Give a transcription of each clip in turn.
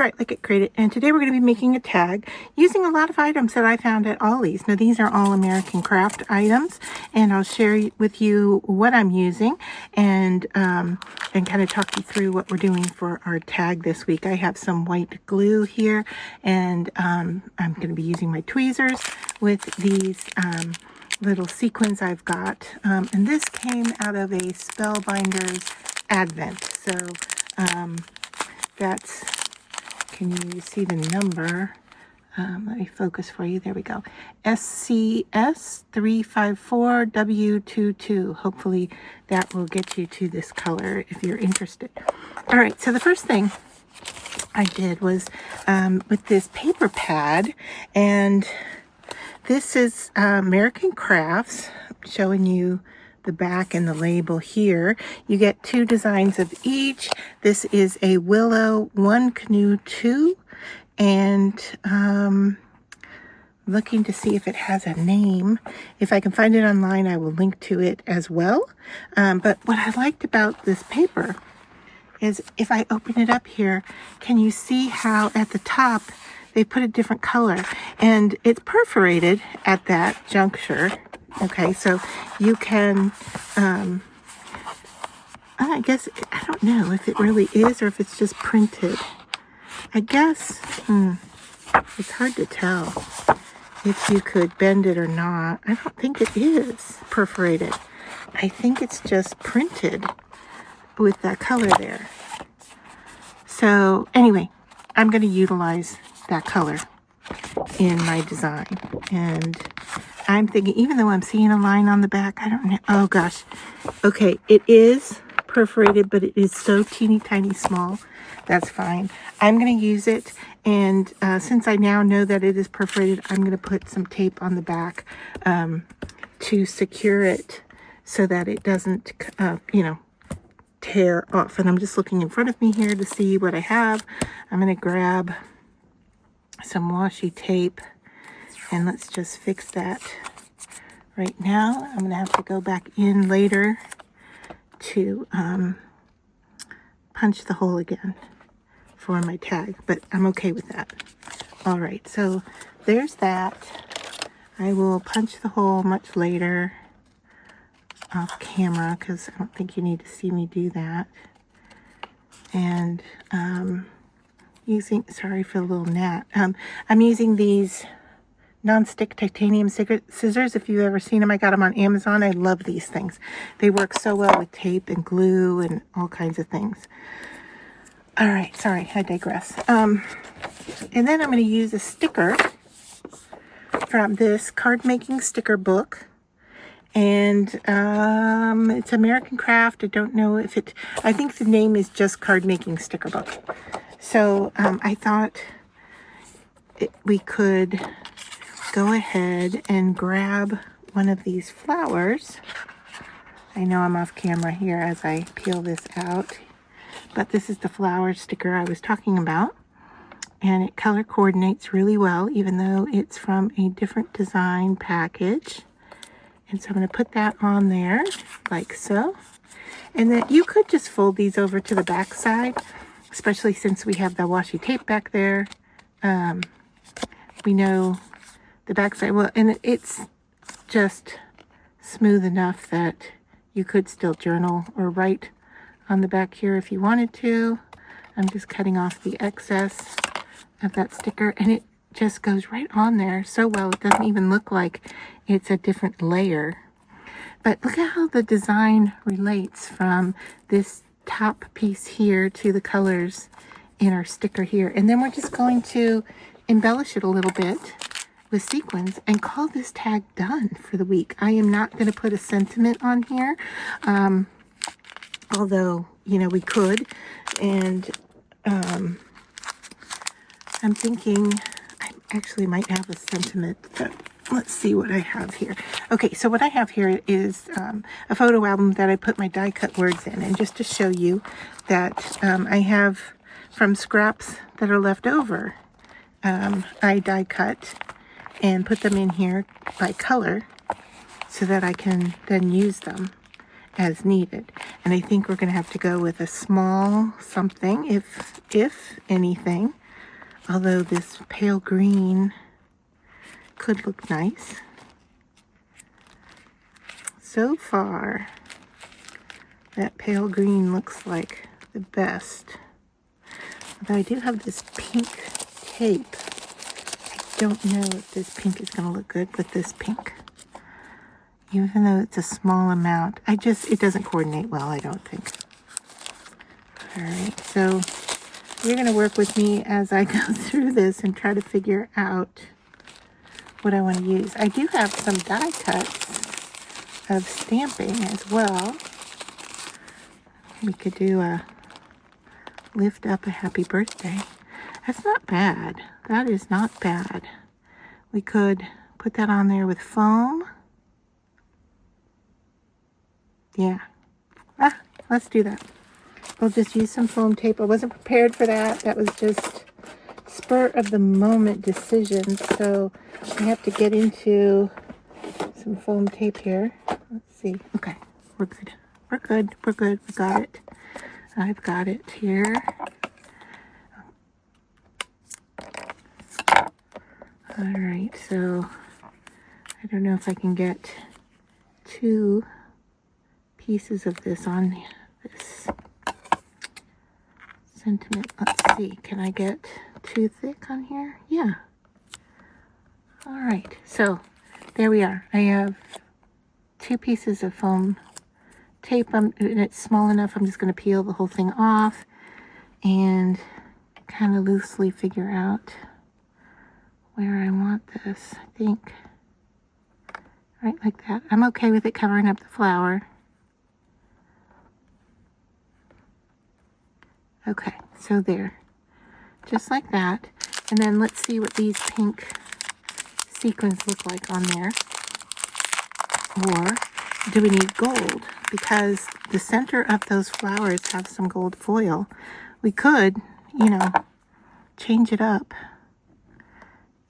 right, like it created. And today we're going to be making a tag using a lot of items that I found at Ollies. Now these are all American craft items, and I'll share with you what I'm using and kind of talk you through what we're doing for our tag this week. I have some white glue here, and I'm going to be using my tweezers with these little sequins I've got. And this came out of a Spellbinders Advent. So that's, can you see the number? Let me focus for you. There we go. SCS354W22. Hopefully that will get you to this color if you're interested. All right, so the first thing I did was with this paper pad, and this is American Crafts, showing you the back and the label here. You get 2 designs of each. This is a Willow 1 Canoe 2, and looking to see if it has a name. If I can find it online, I will link to it as well. But what I liked about this paper is if I open it up here, can you see how at the top they put a different color, and it's perforated at that juncture. Okay, so you can, I guess, I don't know if it really is or if it's just printed. I guess, it's hard to tell if you could bend it or not. I don't think it is perforated. I think it's just printed with that color there. So anyway, I'm going to utilize that color in my design. And I'm thinking, even though I'm seeing a line on the back, I don't know. Oh gosh. Okay, it is perforated, but it is so teeny tiny small. That's fine. I'm going to use it. And since I now know that it is perforated, I'm going to put some tape on the back to secure it so that it doesn't, tear off. And I'm just looking in front of me here to see what I have. I'm going to grab some washi tape, and let's just fix that right now. I'm going to have to go back in later to punch the hole again for my tag, but I'm okay with that. All right, so there's that. I will punch the hole much later off camera because I don't think you need to see me do that. And sorry for the little gnat. I'm using these non-stick titanium scissors. If you've ever seen them, I got them on Amazon. I love these things. They work so well with tape and glue and all kinds of things. All right, sorry, I digress. And then I'm going to use a sticker from this card making sticker book. And it's American Craft. I don't know if I think the name is just Card Making Sticker Book. So I thought we could go ahead and grab one of these flowers. I know I'm off camera here as I peel this out, but this is the flower sticker I was talking about. And it color coordinates really well, even though it's from a different design package. And so I'm going to put that on there like so. And then you could just fold these over to the back side, especially since we have the washi tape back there. We know the back side, well, and it's just smooth enough that you could still journal or write on the back here if you wanted to. I'm just cutting off the excess of that sticker, and it just goes right on there so well. It doesn't even look like it's a different layer. But look at how the design relates from this top piece here to the colors in our sticker here. And then we're just going to embellish it a little bit with sequins and call this tag done for the week. I am not going to put a sentiment on here, although, we could. And I'm thinking I actually might have a sentiment, but let's see what I have here. Okay, so what I have here is a photo album that I put my die cut words in. And just to show you that I have from scraps that are left over, I die cut and put them in here by color so that I can then use them as needed. And I think we're going to have to go with a small something, if anything. Although this pale green could look nice. So far, that pale green looks like the best. Although I do have this pink tape. I don't know if this pink is going to look good with this pink. Even though it's a small amount. It doesn't coordinate well, I don't think. Alright, so you're going to work with me as I go through this and try to figure out what I want to use. I do have some die cuts of stamping as well. We could do a lift up a happy birthday. That's not bad. That is not bad. We could put that on there with foam. Yeah. Let's do that. We'll just use some foam tape. I wasn't prepared for that. That was just spur of the moment decision. So I have to get into some foam tape here. Let's see. Okay. We're good. We're good. We're good. We got it. I've got it here. All right. So I don't know if I can get 2 pieces of this on this sentiment. Let's see, can I get too thick on here? Yeah. All right, so there we are. I have 2 pieces of foam tape, and it's small enough. I'm just going to peel the whole thing off and kind of loosely figure out where I want this. I think right like that. I'm okay with it covering up the flower. Okay, so there, just like that. And then let's see what these pink sequins look like on there. Or do we need gold? Because the center of those flowers have some gold foil. We could, change it up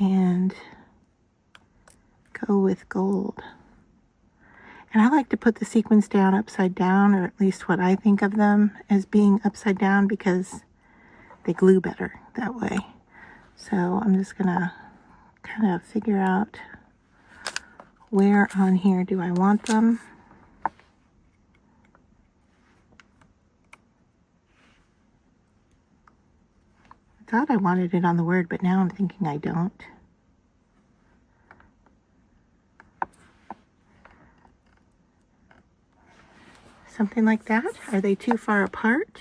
and go with gold. And I like to put the sequins down upside down, or at least what I think of them as being upside down, because they glue better that way. So I'm just going to kind of figure out where on here do I want them. I thought I wanted it on the word, but now I'm thinking I don't. Something like that. Are they too far apart?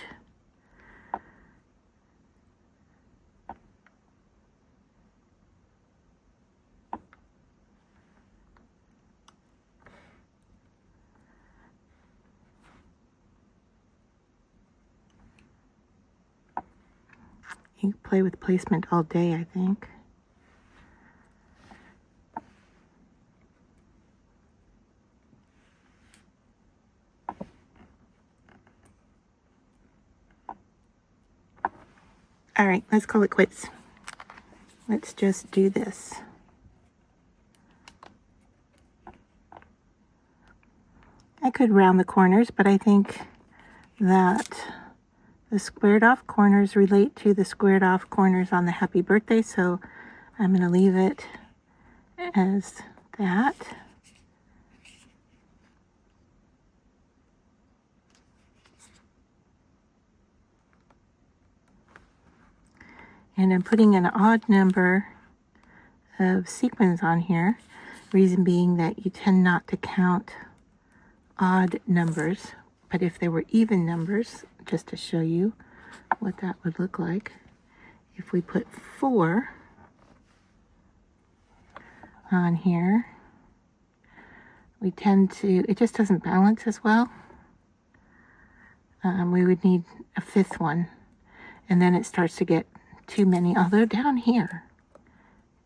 You can play with placement all day, I think. All right, let's call it quits. Let's just do this. I could round the corners, but I think that the squared off corners relate to the squared off corners on the happy birthday, so I'm going to leave it as that. And I'm putting an odd number of sequins on here, reason being that you tend not to count odd numbers, but if they were even numbers, just to show you what that would look like, if we put 4 on here, we tend to, it just doesn't balance as well. We would need a 5th one, and then it starts to get too many, although down here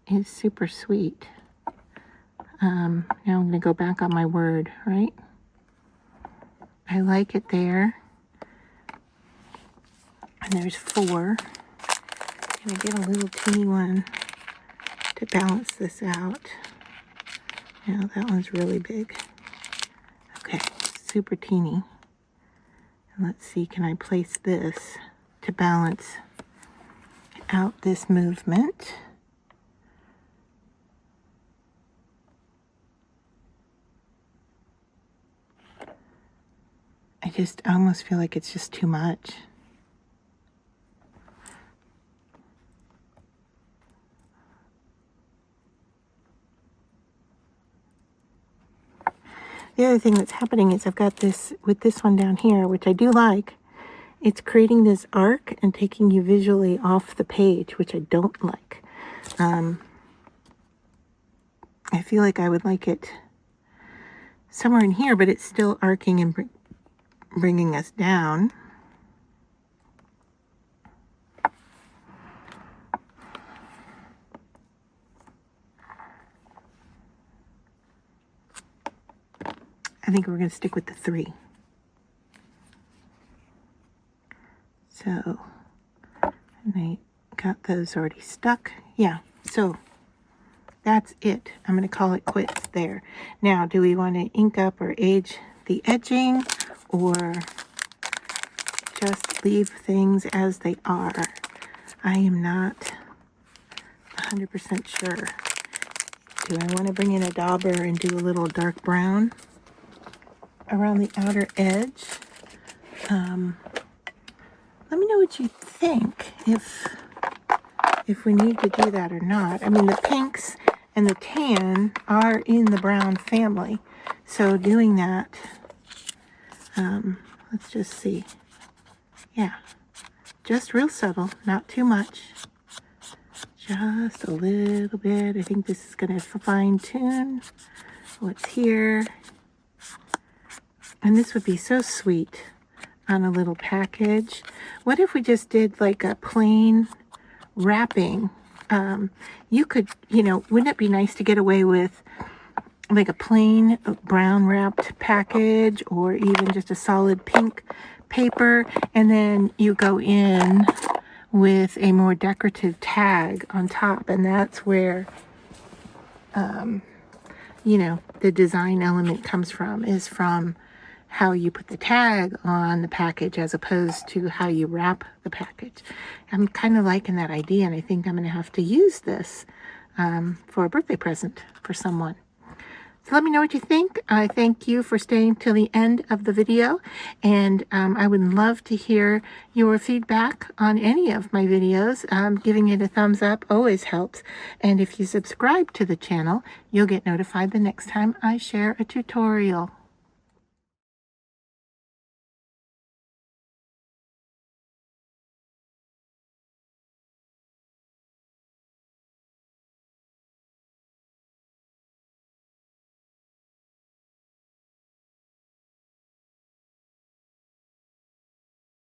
is super sweet. Now I'm going to go back on my word, right? I like it there. And there's 4. Can I get a little teeny one to balance this out? Yeah, that one's really big. Okay, super teeny. And let's see, can I place this to balance out this movement. I just almost feel like it's just too much. The other thing that's happening is I've got this, with this one down here, which I do like, it's creating this arc and taking you visually off the page, which I don't like. I feel like I would like it somewhere in here, but it's still arcing and bringing us down. I think we're going to stick with the 3. So, and I got those already stuck. Yeah, so that's it. I'm going to call it quits there. Now, do we want to ink up or age the edging, or just leave things as they are? I am not 100% sure. Do I want to bring in a dauber and do a little dark brown around the outer edge? Let me know what you think, if we need to do that or not. I mean, the pinks and the tan are in the brown family, so doing that, let's just see. Yeah, just real subtle, not too much. Just a little bit. I think this is going to fine tune what's here. And this would be so sweet on a little package. What if we just did like a plain wrapping? You could, wouldn't it be nice to get away with like a plain brown wrapped package, or even just a solid pink paper, and then you go in with a more decorative tag on top, and that's where the design element comes from, is from how you put the tag on the package as opposed to how you wrap the package. I'm kind of liking that idea, and I think I'm going to have to use this for a birthday present for someone. So let me know what you think. I thank you for staying till the end of the video, and I would love to hear your feedback on any of my videos. Giving it a thumbs up always helps, and if you subscribe to the channel, you'll get notified the next time I share a tutorial.